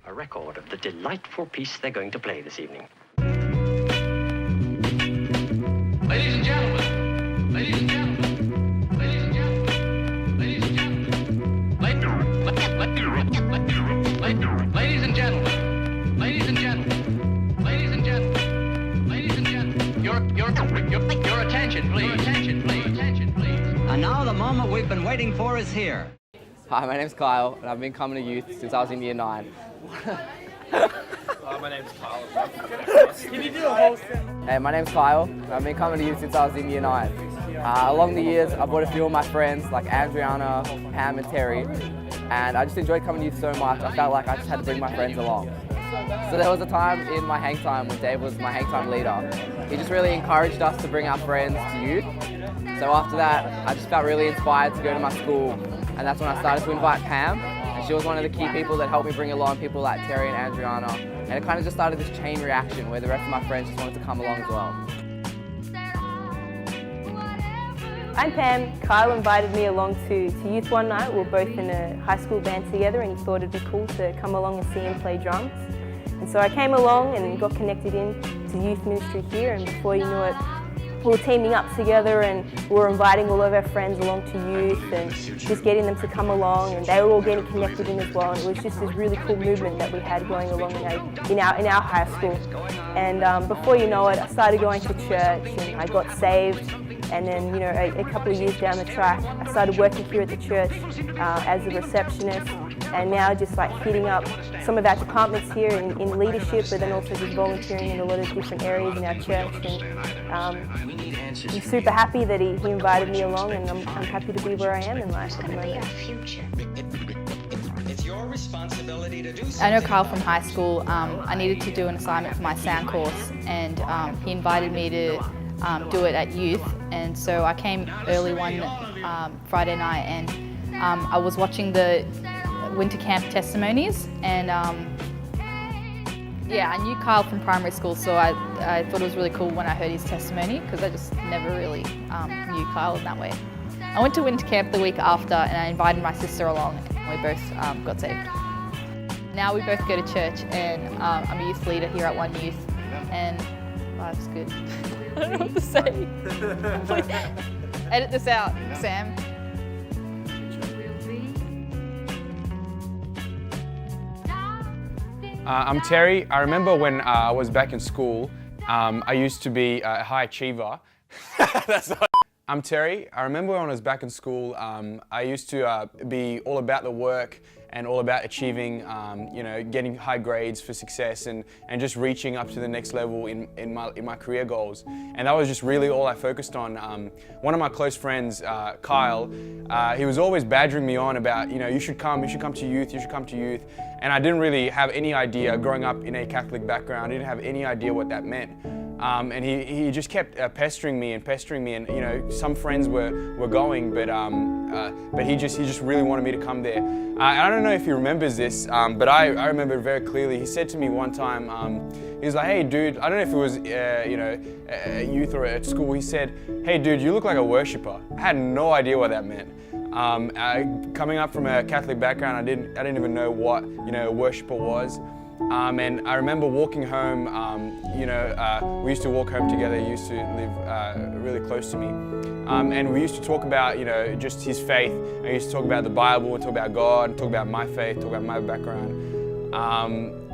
a record of the delightful piece they're going to play this evening. Ladies and gentlemen, ladies and gentlemen, ladies and gentlemen, ladies and gentlemen, ladies and gentlemen, ladies and gentlemen, ladies and gentlemen, ladies and gentlemen, your attention, please, attention, please, attention, please. And now the moment we've been waiting for is here. Hi, my name's Kyle, and I've been coming to youth since I was in year 9. My name's Kyle. Can you do a whole thing? Hey, my name's Kyle, and I've been coming to youth since I was in year 9. Along the years, I brought a few of my friends, like Andriana, Pam, and Terry, and I just enjoyed coming to youth so much, I felt like I just had to bring my friends along. So there was a time in my hang time when Dave was my hang time leader. He just really encouraged us to bring our friends to youth. So after that, I just felt really inspired to go to my school, and that's when I started to invite Pam. And she was one of the key people that helped me bring along people like Terry and Andriana. And it kind of just started this chain reaction where the rest of my friends just wanted to come along as well. I'm Pam. Kyle invited me along to youth one night. We were both in a high school band together, and he thought it'd be cool to come along and see him play drums. And so I came along and got connected in to youth ministry here, and before you know it, we were teaming up together and we were inviting all of our friends along to youth and just getting them to come along, and they were all getting connected in as well. And it was just this really cool movement that we had going along in our high school. And before you know it, I started going to church and I got saved. And then, a couple of years down the track, I started working here at the church as a receptionist, and now just like hitting up some of our departments here in leadership, but then also just volunteering in a lot of different areas in our church. And I'm super happy that he invited me along, and I'm happy to be where I am in life at the moment. I know Kyle from high school. I needed to do an assignment for my sound course, and he invited me to do it at youth, and so I came early one Friday night, and I was watching the winter camp testimonies, and yeah, I knew Kyle from primary school, so I thought it was really cool when I heard his testimony, because I just never really knew Kyle in that way. I went to winter camp the week after, and I invited my sister along, and we both got saved. Now we both go to church, and I'm a youth leader here at One Youth, and life's good. I don't know what to say. Please edit this out, Sam. I'm Terry. I remember when I was back in school, I used to be a high achiever. I'm Terry. I remember when I was back in school, I used to be all about the work and all about achieving, getting high grades for success and just reaching up to the next level in my career goals. And that was just really all I focused on. One of my close friends, Kyle, he was always badgering me on about, you should come to youth, you should come to youth. And I didn't really have any idea, growing up in a Catholic background, I didn't have any idea what that meant. And he just kept pestering me, and some friends were going, but he just really wanted me to come there. I don't know if he remembers this, but I remember very clearly. He said to me one time, he was like, "Hey dude," I don't know if it was at youth or at school. He said, "Hey dude, you look like a worshipper." I had no idea what that meant. Coming up from a Catholic background, I didn't even know what a worshiper was. And I remember walking home, we used to walk home together. He used to live really close to me. And we used to talk about, just his faith. I used to talk about the Bible, and talk about God, and talk about my faith, talk about my background.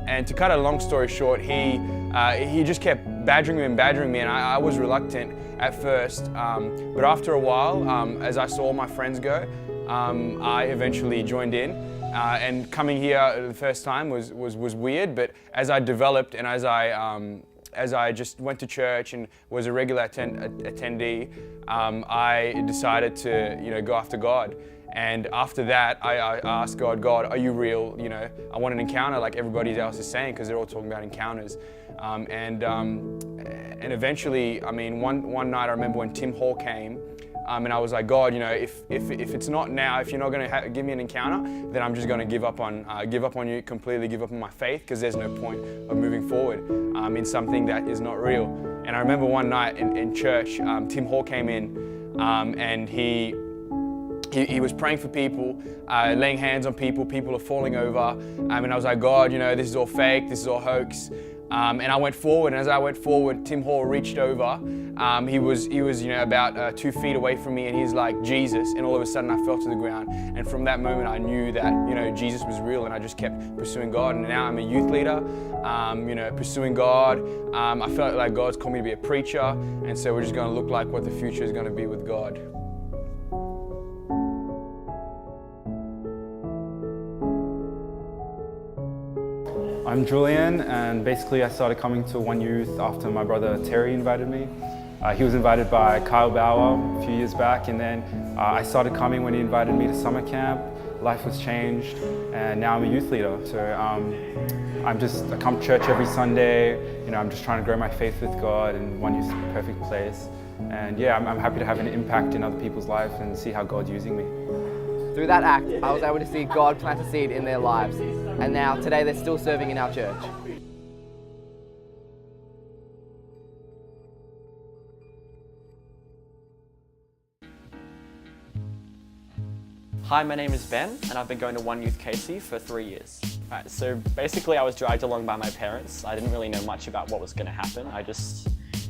And to cut a long story short, he just kept badgering me, and I was reluctant at first. But after a while, as I saw all my friends go, I eventually joined in. And coming here the first time was weird, but as I developed and as I just went to church and was a regular attendee, I decided to go after God. And after that, I asked God, "Are you real? I want an encounter like everybody else is saying," because they're all talking about encounters. And eventually, one night I remember when Tim Hall came. And I was like, "God, if it's not now, if you're not going to give me an encounter, then I'm just going to give up on you completely, give up on my faith, because there's no point of moving forward in something that is not real." And I remember one night in church, Tim Hall came in, and he he was praying for people, laying hands on people, people are falling over. And I was like, God, you know, this is all fake, this is all hoax. And I went forward, and as I went forward, Tim Hall reached over. He was you know, about 2 feet away from me, and he's like, Jesus, and all of a sudden I fell to the ground. And from that moment I knew that, you know, Jesus was real, and I just kept pursuing God. And now I'm a youth leader, you know, pursuing God. I felt like God's called me to be a preacher, and so we're just going to look like what the future is going to be with God. I'm Julian, and basically I started coming to One Youth after my brother Terry invited me. He was invited by Kyle Bauer a few years back, and then I started coming when he invited me to summer camp. Life was changed, and now I'm a youth leader. So I come to church every Sunday. You know, I'm just trying to grow my faith with God, and One Youth's the perfect place. And yeah, I'm happy to have an impact in other people's lives and see how God's using me. Through that act, I was able to see God plant a seed in their lives, and now today they're still serving in our church. Hi, my name is Ben, and I've been going to One Youth KC for 3 years. Right, so basically I was dragged along by my parents. I didn't really know much about what was going to happen. I just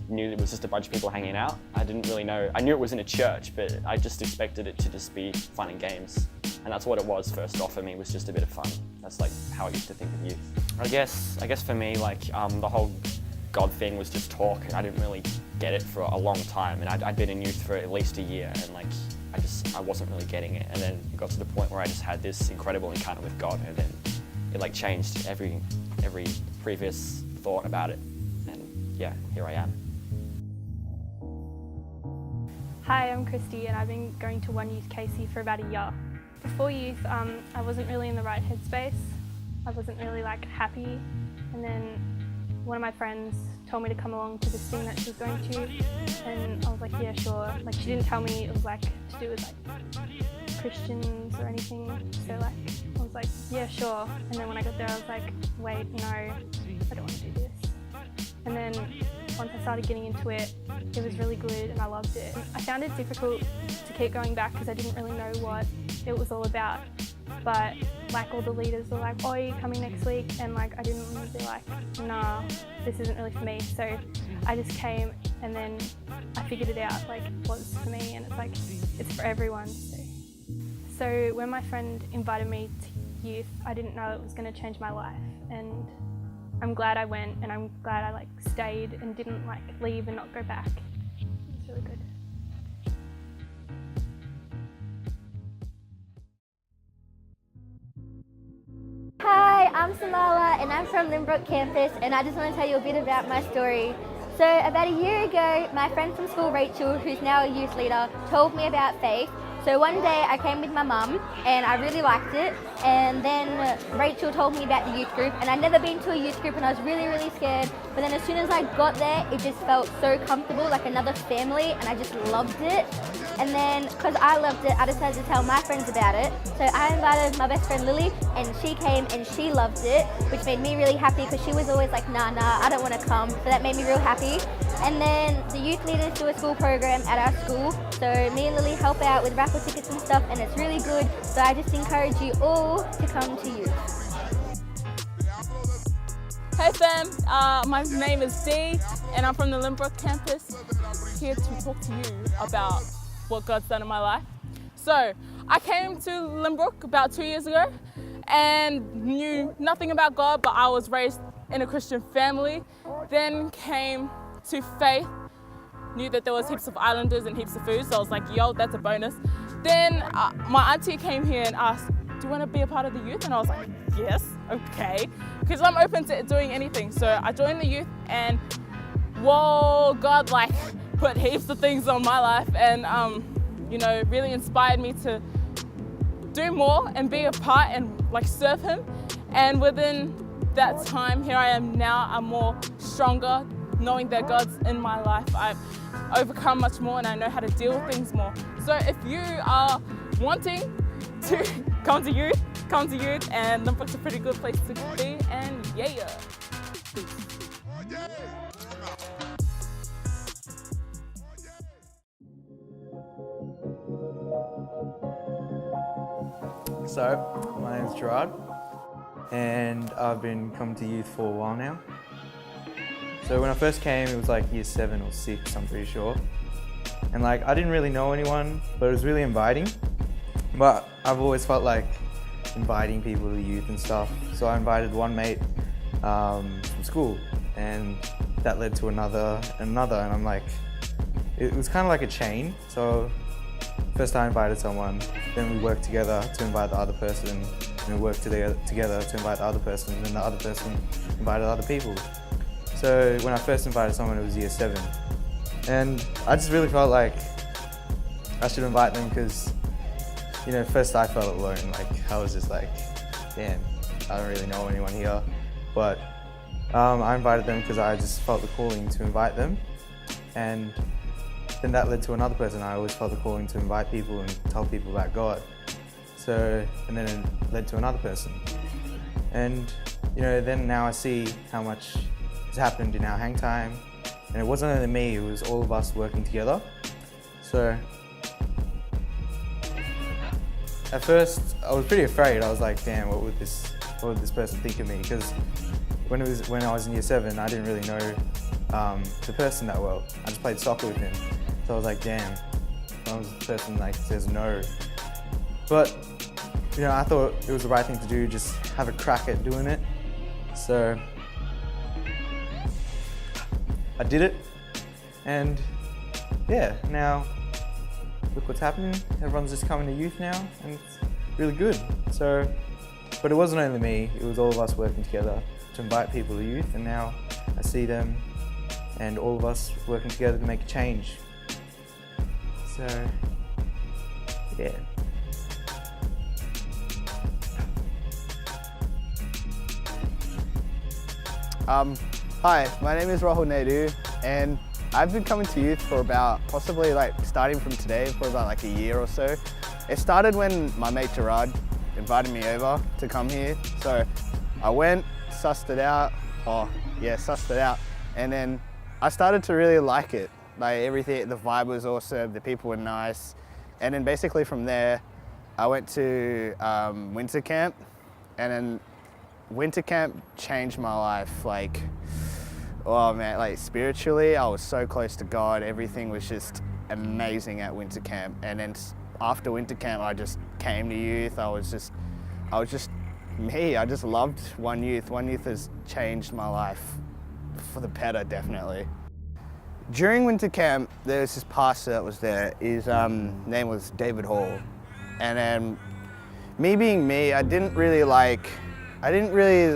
knew it was just a bunch of people hanging out. I didn't really know, I knew it was in a church, but I just expected it to just be fun and games. And that's what it was first off for me, was just a bit of fun. That's like how I used to think of youth. I guess for me, like the whole God thing was just talk, and I didn't really get it for a long time. And I'd been in youth for at least a year, and like I wasn't really getting it. And then it got to the point where I just had this incredible encounter with God, and then it like changed every previous thought about it. And yeah, here I am. Hi, I'm Christy, and I've been going to One Youth KC for about a year. Before youth, I wasn't really in the right headspace. I wasn't really like happy, and then one of my friends told me to come along to this thing that she was going to, and I was like, yeah, sure. Like, she didn't tell me it was like to do with like Christians or anything, so like I was like, yeah, sure. And then when I got there, I was like, wait, no, I don't want to do this. And then once I started getting into it, it was really good and I loved it. I found it difficult to keep going back because I didn't really know what it was all about. But like all the leaders were like, oh, are you coming next week? And like I didn't want to be like, nah, this isn't really for me. So I just came, and then I figured it out, like what was for me, and it's like, it's for everyone. So when my friend invited me to youth, I didn't know it was going to change my life. And I'm glad I went, and I'm glad I like stayed and didn't like leave and not go back. It was really good. Hi, I'm Samala, and I'm from Lynbrook campus, and I just want to tell you a bit about my story. So about a year ago, my friend from school, Rachel, who's now a youth leader, told me about faith. So one day I came with my mum, and I really liked it, and then Rachel told me about the youth group, and I'd never been to a youth group, and I was really, really scared. But then as soon as I got there, it just felt so comfortable, like another family, and I just loved it. And then, because I loved it, I decided to tell my friends about it. So I invited my best friend Lily, and she came and she loved it, which made me really happy because she was always like, nah, I don't want to come. So that made me real happy. And then the youth leaders do a school program at our school. So me and Lily help out with raffle tickets and stuff, and it's really good. So I just encourage you all to come to youth. Hey fam, my name is Dee, and I'm from the Lynbrook campus, here to talk to you about what God's done in my life. So I came to Lynbrook about 2 years ago and knew nothing about God, but I was raised in a Christian family. Then came to faith, knew that there was heaps of islanders and heaps of food, so I was like, yo, that's a bonus. Then my auntie came here and asked, do you want to be a part of the youth? And I was like, yes, okay, because I'm open to doing anything. So I joined the youth, and whoa, God like put heaps of things on my life, and you know, really inspired me to do more and be a part and like serve Him. And within that time, here I am now. I'm more stronger, knowing that God's in my life. I've overcome much more, and I know how to deal with things more. So if you are wanting to come to youth, and Lynbrook's a pretty good place to be, and yeah. So, my name's Gerard, and I've been coming to youth for a while now. So when I first came, it was like year 7 or 6, I'm pretty sure. And like, I didn't really know anyone, but it was really inviting. But I've always felt like inviting people to youth and stuff. So I invited one mate from school, and that led to another and another, and I'm like, it was kind of like a chain. So first I invited someone, then we worked together to invite the other person, and we worked together to invite the other person, and then the other person invited other people. So when I first invited someone, it was year 7. And I just really felt like I should invite them because, you know, first I felt alone. Like, I was just like, damn, I don't really know anyone here. But I invited them because I just felt the calling to invite them. And then that led to another person. I always felt the calling to invite people and tell people about God. So, and then it led to another person. And, you know, then now I see how much has happened in our hang time. And it wasn't only me, it was all of us working together. So, at first, I was pretty afraid. I was like, damn, what would this person think of me? Because when I was in year 7, I didn't really know the person that well. I just played soccer with him. So I was like, damn, if I was the person like says no. But, you know, I thought it was the right thing to do, just have a crack at doing it. So I did it, and yeah, now look what's happening. Everyone's just coming to youth now, and it's really good. So, but it wasn't only me, it was all of us working together to invite people to youth, and now I see them and all of us working together to make a change. So, yeah. Hi, my name is Rahul Naidu, and I've been coming to youth for about, possibly like starting from today, for about like a year or so. It started when my mate Gerard invited me over to come here. So I went, sussed it out, and then I started to really like it. Like everything, the vibe was awesome, the people were nice. And then basically from there, I went to winter camp, and then winter camp changed my life. Like, oh man, like spiritually, I was so close to God. Everything was just amazing at winter camp. And then after winter camp, I just came to youth. I was just me. I just loved One Youth. One Youth has changed my life for the better, definitely. During winter camp, there was this pastor that was there. His name was David Hall. And then me being me,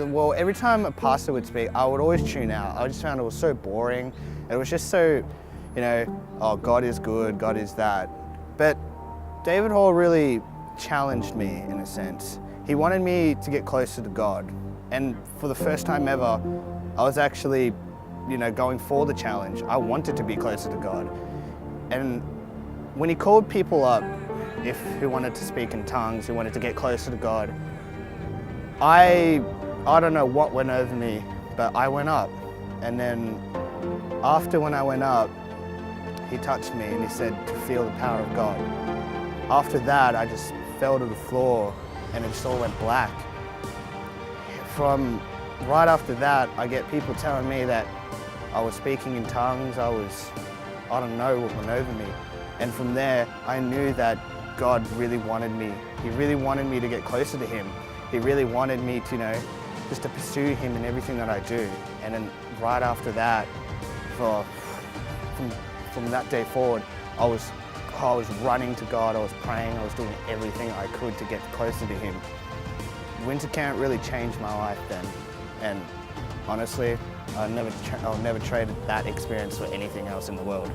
well, every time a pastor would speak, I would always tune out. I just found it was so boring. It was just so, you know, oh, God is good, God is that. But David Hall really challenged me in a sense. He wanted me to get closer to God. And for the first time ever, I was actually, you know, going for the challenge. I wanted to be closer to God. And when he called people up, who wanted to speak in tongues, who wanted to get closer to God, I don't know what went over me, but I went up. And then after when I went up, he touched me and he said to feel the power of God. After that, I just fell to the floor and it just all went black. From right after that, I get people telling me that I was speaking in tongues, I don't know what went over me. And from there, I knew that God really wanted me. He really wanted me to get closer to him. He really wanted me to, you know, just to pursue him in everything that I do. And then right after that, from that day forward, I was running to God, I was praying, I was doing everything I could to get closer to him. Winter camp really changed my life then. And honestly, I'll never trade that experience for anything else in the world.